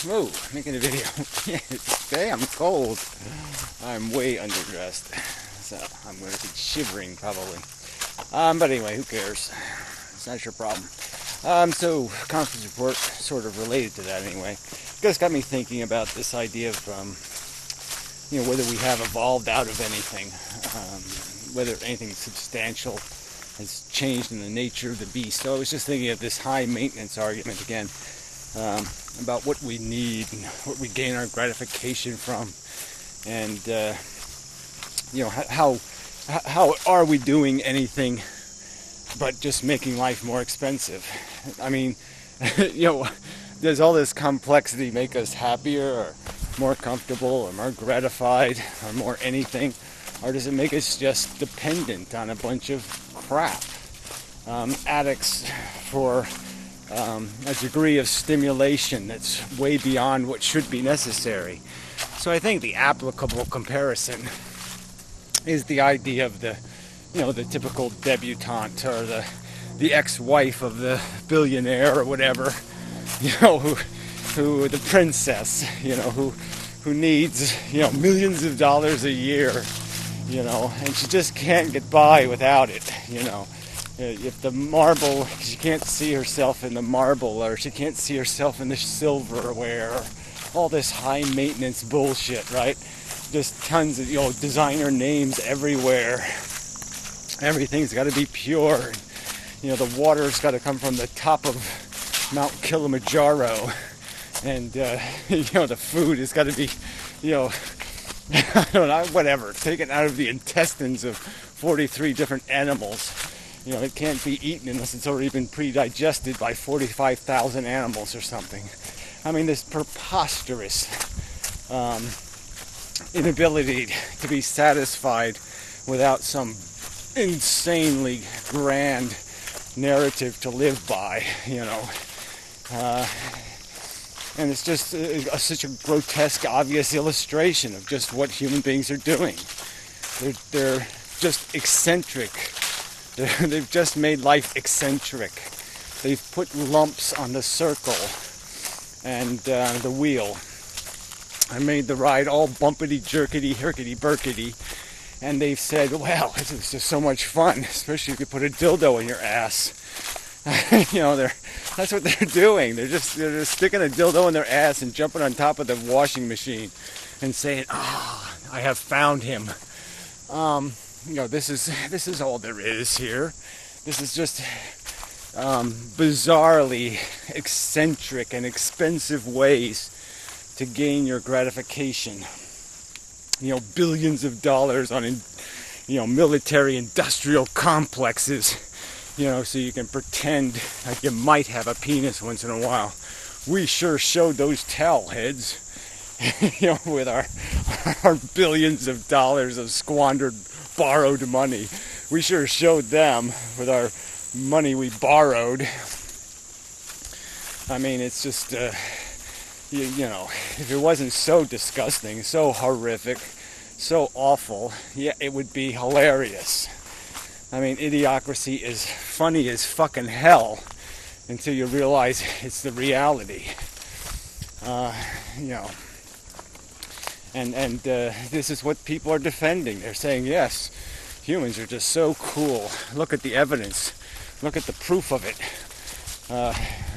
Whoa, making a video. Today I'm cold. I'm way underdressed. So I'm going to be shivering probably. But anyway, who cares? It's not your problem. So conference report sort of related to that anyway. It just got me thinking about this idea of, whether we have evolved out of anything, whether anything substantial has changed in the nature of the beast. So I was just thinking of this high maintenance argument again. About what we need and what we gain our gratification from, and how are we doing anything but just making life more expensive? I mean, does all this complexity make us happier or more comfortable or more gratified or more anything, or does it make us just dependent on a bunch of crap, addicts for a degree of stimulation that's way beyond what should be necessary? So I think the applicable comparison is the idea of the typical debutante or the ex-wife of the billionaire or whatever, who the princess, who needs, millions of dollars a year, and she just can't get by without it, If the marble, she can't see herself in the marble, or she can't see herself in the silverware, all this high maintenance bullshit, right? Just tons of, designer names everywhere. Everything's got to be pure. The water's got to come from the top of Mount Kilimanjaro. And, the food has got to be, I don't know, whatever, taken out of the intestines of 43 different animals. It can't be eaten unless it's already been pre-digested by 45,000 animals or something. I mean, this preposterous inability to be satisfied without some insanely grand narrative to live by, and it's just such a grotesque, obvious illustration of just what human beings are doing. They're just eccentric. They've just made life eccentric. They've put lumps on the circle and the wheel. I made the ride all bumpity, jerkity, herkity-burkity. And they've said, well, this is just so much fun, especially if you put a dildo in your ass. That's what they're doing. They're just sticking a dildo in their ass and jumping on top of the washing machine and saying, I have found him. This is all there is here. This is just bizarrely eccentric and expensive ways to gain your gratification. Billions of dollars on, military industrial complexes, so you can pretend like you might have a penis once in a while. We sure showed those towel heads, with our billions of dollars of squandered, borrowed money. We sure showed them with our money we borrowed. I mean, it's just, if it wasn't so disgusting, so horrific, so awful, yeah, it would be hilarious. I mean, idiocracy is funny as fucking hell until you realize it's the reality. And this is what people are defending. They're saying, yes, humans are just so cool. Look at the evidence. Look at the proof of it.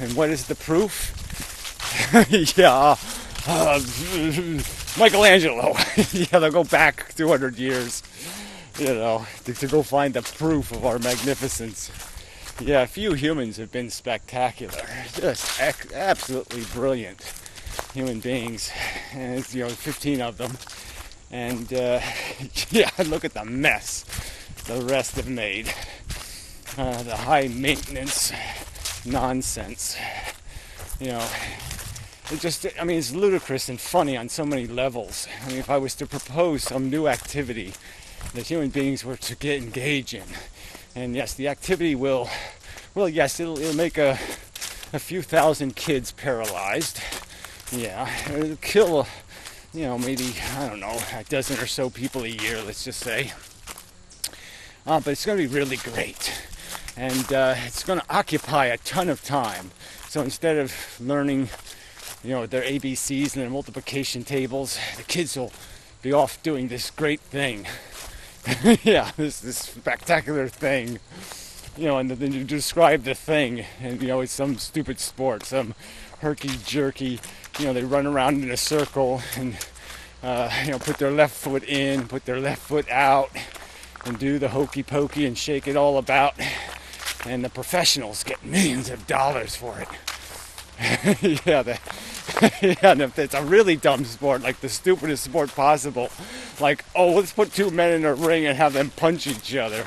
And what is the proof? Michelangelo. They'll go back 200 years, to go find the proof of our magnificence. Yeah, few humans have been spectacular. Just absolutely brilliant human beings. And 15 of them. And look at the mess the rest have made. The high maintenance nonsense. It's ludicrous and funny on so many levels. I mean, if I was to propose some new activity that human beings were to engage in, and yes, the activity it'll make a few thousand kids paralyzed. Yeah, it'll kill, maybe, I don't know, a dozen or so people a year, let's just say. But it's going to be really great. And it's going to occupy a ton of time. So instead of learning their ABCs and their multiplication tables. The kids will be off doing this great thing. Yeah, this spectacular thing. And then you describe the thing, and it's some stupid sport, some herky-jerky, they run around in a circle and put their left foot in, put their left foot out, and do the hokey pokey and shake it all about, and the professionals get millions of dollars for it. And if it's a really dumb sport, like the stupidest sport possible, like, let's put two men in a ring and have them punch each other.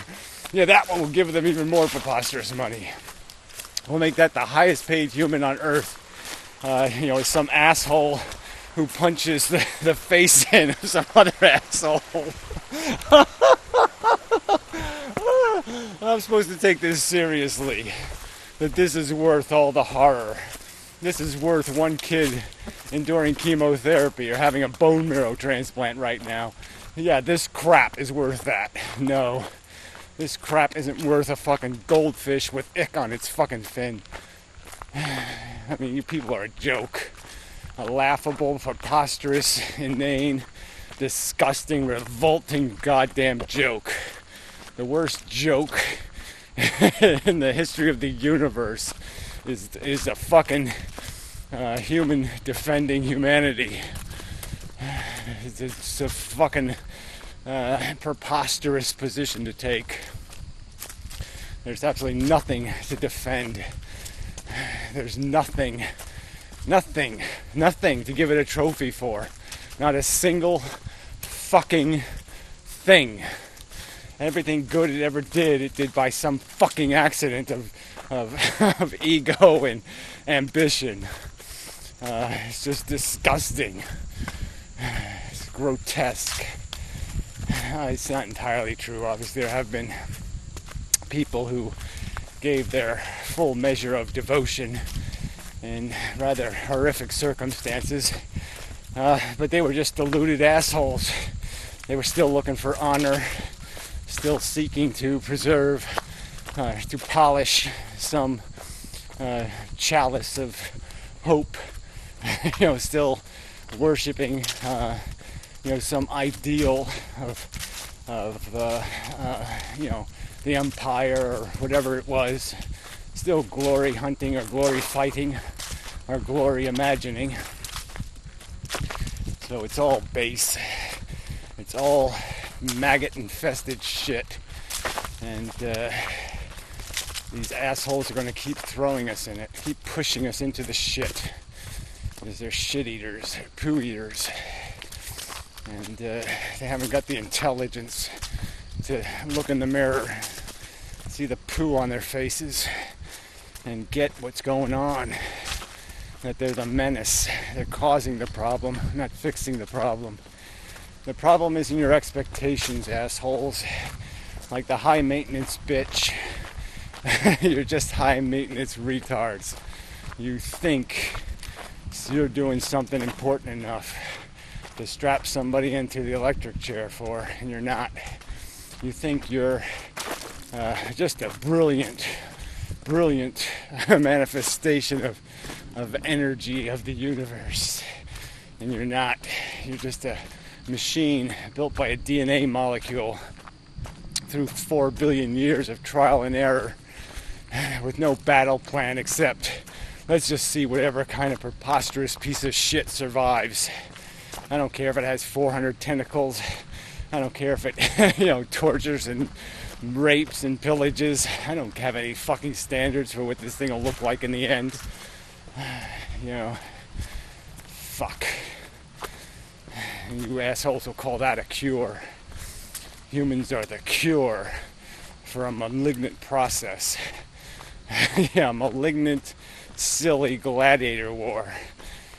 That one will give them even more preposterous money. We'll make that the highest paid human on earth. Some asshole who punches the face in of some other asshole. I'm supposed to take this seriously. That this is worth all the horror. This is worth one kid enduring chemotherapy or having a bone marrow transplant right now. This crap is worth that. No. This crap isn't worth a fucking goldfish with ick on its fucking fin. I mean, you people are a joke. A laughable, preposterous, inane, disgusting, revolting goddamn joke. The worst joke in the history of the universe is a fucking human defending humanity. It's a fucking preposterous position to take. There's absolutely nothing to defend. There's nothing to give it a trophy for. Not a single fucking thing. Everything good it ever did, it did by some fucking accident of ego and ambition. It's just disgusting. It's grotesque. It's not entirely true. Obviously, there have been people who gave their full measure of devotion in rather horrific circumstances, but they were just deluded assholes. They were still looking for honor, still seeking to preserve, to polish some chalice of hope, still worshiping some ideal of the empire or whatever it was, still glory hunting or glory fighting or glory imagining. So it's all base. It's all maggot infested shit. And these assholes are going to keep throwing us in it, keep pushing us into the shit. Because they're shit eaters, they're poo eaters. And they haven't got the intelligence to look in the mirror, see the poo on their faces, and get what's going on. That they're the menace. They're causing the problem, not fixing the problem. The problem is in your expectations, assholes. Like the high maintenance bitch. You're just high maintenance retards. You think you're doing something important enough to strap somebody into the electric chair for, and you're not. You think you're just a brilliant manifestation of energy of the universe, and you're not. You're just a machine built by a DNA molecule through 4 billion years of trial and error with no battle plan except let's just see whatever kind of preposterous piece of shit survives. I don't care if it has 400 tentacles. I don't care if it, tortures and rapes and pillages. I don't have any fucking standards for what this thing will look like in the end. Fuck. You assholes will call that a cure. Humans are the cure for a malignant process. Malignant, silly gladiator war.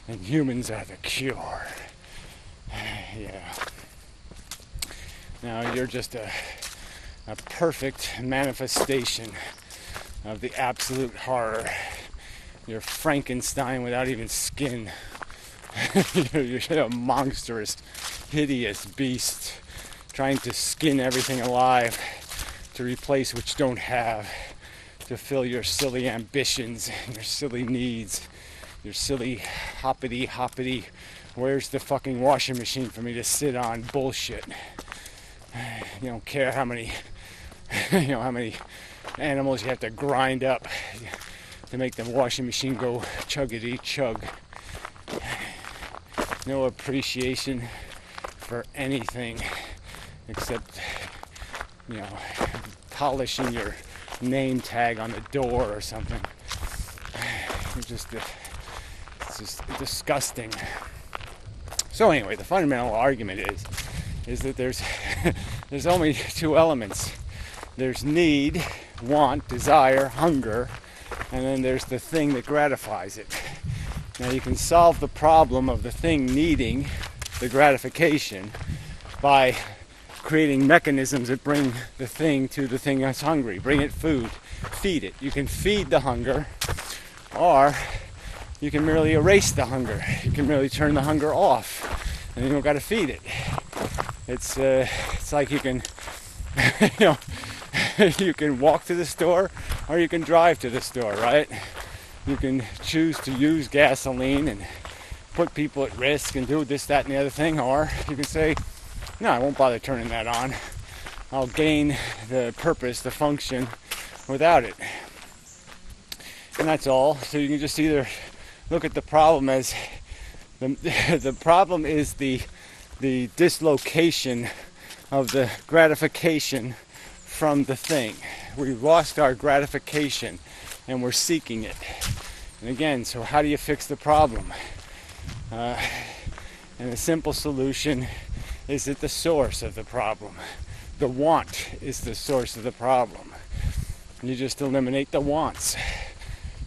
And humans are the cure. Now you're just a perfect manifestation of the absolute horror. You're Frankenstein without even skin. You're a monstrous, hideous beast trying to skin everything alive to replace what you don't have, to fill your silly ambitions and your silly needs. your silly hoppity, where's the fucking washing machine for me to sit on bullshit. You don't care how many how many animals you have to grind up to make the washing machine go chuggity chug. No appreciation for anything except, polishing your name tag on the door or something. It's just disgusting. So anyway, the fundamental argument is that there's only two elements. There's need, want, desire, hunger, and then there's the thing that gratifies it. Now you can solve the problem of the thing needing the gratification by creating mechanisms that bring the thing to the thing that's hungry. Bring it food, feed it. You can feed the hunger, or you can merely erase the hunger. You can merely turn the hunger off, and you don't got to feed it. It's like you can, you can walk to the store, or you can drive to the store, right? You can choose to use gasoline and put people at risk and do this, that, and the other thing, or you can say, no, I won't bother turning that on. I'll gain the purpose, the function, without it. And that's all. So you can just either look at the problem as the problem is the dislocation of the gratification from the thing. We've lost our gratification and we're seeking it. And again, so how do you fix the problem? And a simple solution is at the source of the problem. The want is the source of the problem. And you just eliminate the wants.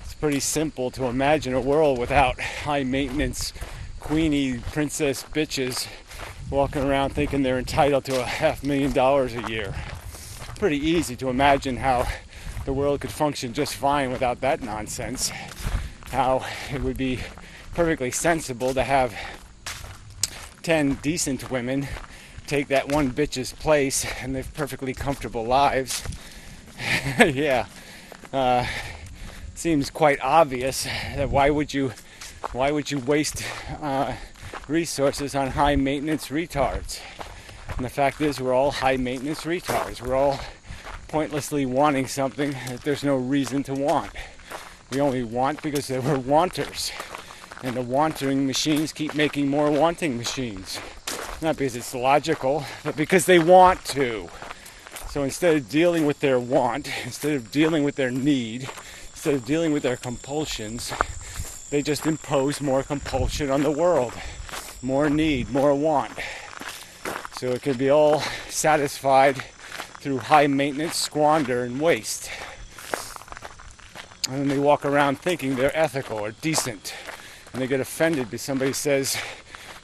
It's pretty simple to imagine a world without high maintenance, queenie princess bitches walking around thinking they're entitled to $500,000 a year. Pretty easy to imagine how the world could function just fine without that nonsense. How it would be perfectly sensible to have 10 decent women take that one bitch's place and live perfectly comfortable lives. Yeah. Seems quite obvious that why would you waste resources on high maintenance retards? And the fact is, we're all high maintenance retards. We're all pointlessly wanting something that there's no reason to want. We only want because we're wanters. And the wanting machines keep making more wanting machines. Not because it's logical, but because they want to. So instead of dealing with their want, instead of dealing with their need, instead of dealing with their compulsions, they just impose more compulsion on the world. More need, more want. So it can be all satisfied through high maintenance, squander, and waste. And then they walk around thinking they're ethical or decent. And they get offended because somebody says,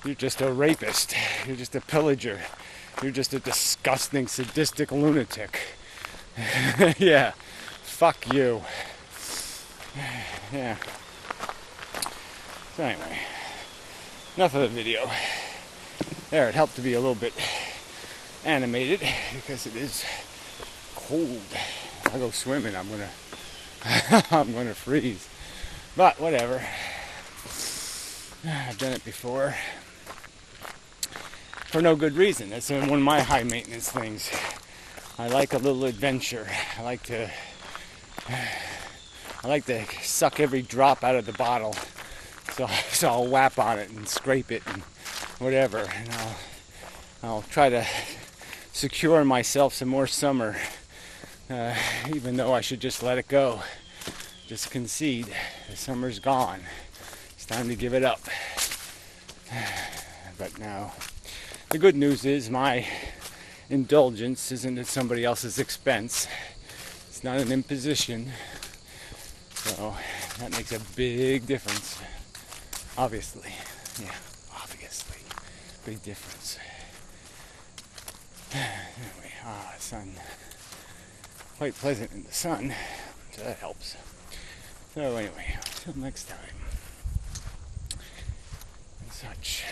you're just a rapist, you're just a pillager, you're just a disgusting, sadistic lunatic. Yeah, fuck you. Yeah. So anyway, enough of the video. There, it helped to be a little bit animated because it is cold. I go swimming, I'm gonna freeze. But whatever. I've done it before. For no good reason. That's one of my high maintenance things. I like a little adventure. I like to suck every drop out of the bottle. So I'll whap on it and scrape it and whatever. And I'll try to secure myself some more summer. Even though I should just let it go. Just concede. The summer's gone. It's time to give it up. But now, the good news is my indulgence isn't at somebody else's expense. It's not an imposition. So that makes a big difference. Obviously. Yeah, obviously. Big difference. Anyway, the sun. Quite pleasant in the sun. So that helps. So anyway, until next time. And such.